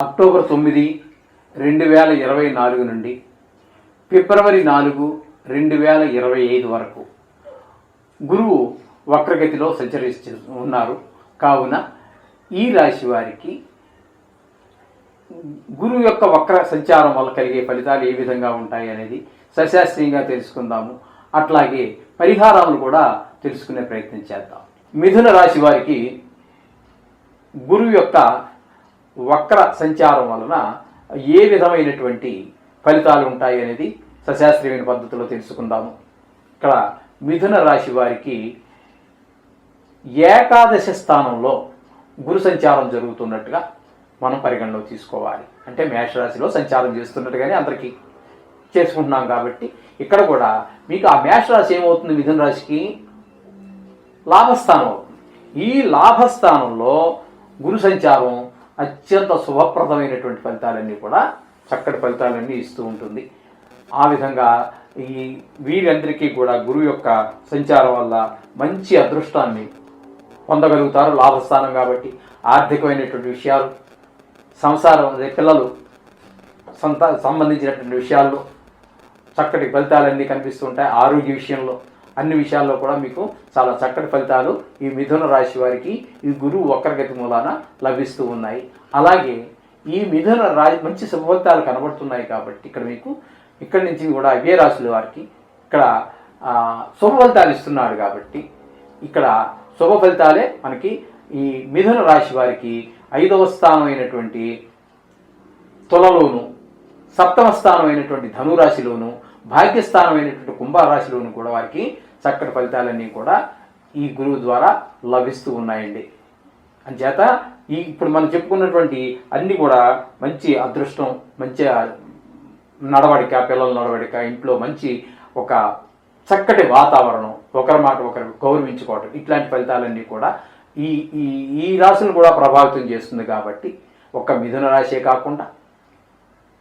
October 9, 2024 నుండి ఫిబ్రవరి 4, 2025 వరకు గురువు వక్రగతిలో సంచరిస్తూ ఉన్నారు. కావున ఈ రాశి వారికి గురువు యొక్క వక్ర సంచారం వల్ల కలిగే ఫలితాలు ఏ విధంగా ఉంటాయి అనేది సశాస్త్రీయంగా తెలుసుకుందాము. అట్లాగే పరిహారాలు కూడా తెలుసుకునే ప్రయత్నం చేద్దాం. మిథున రాశి వారికి గురువు యొక్క వక్ర సంచారం వలన ఏ విధమైనటువంటి ఫలితాలు ఉంటాయి అనేది సశాస్త్రీయమైన పద్ధతిలో తెలుసుకుందాము. ఇక్కడ మిథున రాశి వారికి ఏకాదశ స్థానంలో గురు సంచారం జరుగుతున్నట్టుగా మనం పరిగణలో తీసుకోవాలి. అంటే మేషరాశిలో సంచారం చేస్తున్నట్టుగానే అందరికీ చేసుకుంటున్నాం కాబట్టి ఇక్కడ కూడా మీకు ఆ మేషరాశి ఏమవుతుంది, మిథున రాశికి లాభస్థానం అవుతుంది. ఈ లాభస్థానంలో గురు సంచారం అత్యంత శుభప్రదమైనటువంటి ఫలితాలన్నీ కూడా చక్కటి ఫలితాలన్నీ ఇస్తూ ఉంటుంది. ఆ విధంగా ఈ వీరందరికీ కూడా గురువు యొక్క సంచారం వల్ల మంచి అదృష్టాన్ని పొందగలుగుతారు. లాభస్థానం కాబట్టి ఆర్థికమైనటువంటి విషయాలు, సంసారం, పిల్లలు సంబంధించినటువంటి విషయాల్లో చక్కటి ఫలితాలన్నీ కనిపిస్తుంటాయి. ఆరోగ్య విషయంలో, అన్ని విషయాల్లో కూడా మీకు చాలా చక్కటి ఫలితాలు ఈ మిథున రాశి వారికి ఈ గురువు వక్రగతి మూలాన లభిస్తూ ఉన్నాయి. అలాగే ఈ మిథున రాశి మంచి శుభ ఫలితాలు కనబడుతున్నాయి కాబట్టి ఇక్కడ మీకు ఇక్కడి నుంచి కూడా అవే రాశుల వారికి ఇక్కడ శుభ ఫలితాలు ఇస్తున్నాడు కాబట్టి ఇక్కడ శుభ ఫలితాలే మనకి ఈ మిథున రాశి వారికి 5వ స్థానం అయినటువంటి తులలోను, 7వ స్థానం అయినటువంటి ధనురాశిలోను, భాగ్యస్థానం అయినటువంటి కుంభరాశిలోను కూడా వారికి చక్కటి ఫలితాలన్నీ కూడా ఈ గురువు ద్వారా లభిస్తూ ఉన్నాయండి. అంచేత ఇప్పుడు మనం చెప్పుకున్నటువంటి అన్నీ కూడా మంచి అదృష్టం, మంచి నడవడిక, పిల్లల నడవడిక, ఇంట్లో మంచి ఒక చక్కటి వాతావరణం, ఒకరి మాట ఒకరు గౌరవించుకోవటం, ఇట్లాంటి ఫలితాలన్నీ కూడా ఈ ఈ ఈ రాశులను కూడా ప్రభావితం చేస్తుంది. కాబట్టి ఒక్క మిథున రాశే కాకుండా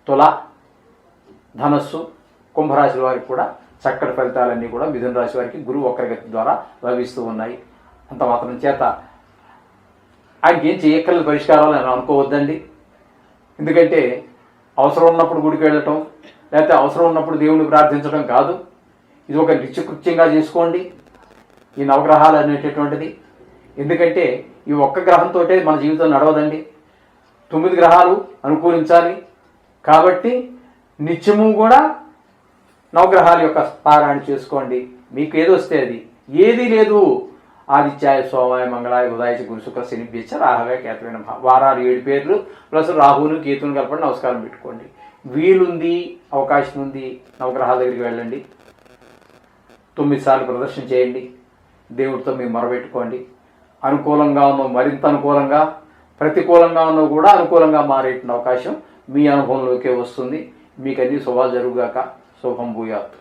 తుల, ధనస్సు, కుంభరాశి వారికి కూడా చక్కటి ఫలితాలన్నీ కూడా మిథున రాశి వారికి గురువు వక్రగతి ద్వారా లభిస్తూ ఉన్నాయి. అంత మాత్రం చేత ఆయనకి ఏం చేయక్కర్లేదు పరిష్కారాలు అని అనుకోవద్దండి. ఎందుకంటే అవసరం ఉన్నప్పుడు గుడికి వెళ్ళటం, లేకపోతే అవసరం ఉన్నప్పుడు దేవుడిని ప్రార్థించడం కాదు. ఇది ఒక నిత్యకృత్యంగా చేసుకోండి ఈ నవగ్రహాలు అనేటటువంటిది. ఎందుకంటే ఈ ఒక్క గ్రహంతో మన జీవితం నడవదండి. 9 గ్రహాలు అనుకూలించాలి. కాబట్టి నిత్యము కూడా నవగ్రహాల యొక్క పారాయణ చేసుకోండి. మీకు ఏది వస్తే అది. ఏది లేదు ఆదిత్యాయ, సోమాయ, మంగళాయ, బుధాయ, గురు, శుక్ర, శని, బీచ, రాహవే, కేతువైన వారాలు 7 పేర్లు ప్లస్ రాహువును కేతువును కలపండి, నమస్కారం పెట్టుకోండి. వీలుంది, అవకాశం ఉంది, నవగ్రహాల దగ్గరికి వెళ్ళండి. 9 సార్లు ప్రదర్శన చేయండి. దేవుడితో మీరు మొరబెట్టుకోండి. అనుకూలంగా ఉన్న మరింత అనుకూలంగా, ప్రతికూలంగా ఉన్న కూడా అనుకూలంగా మారేటువంటి అవకాశం మీ అనుభవంలోకే వస్తుంది. మీకు అన్ని శుభాలు జరుగుగాక. శుభం భూయాత్.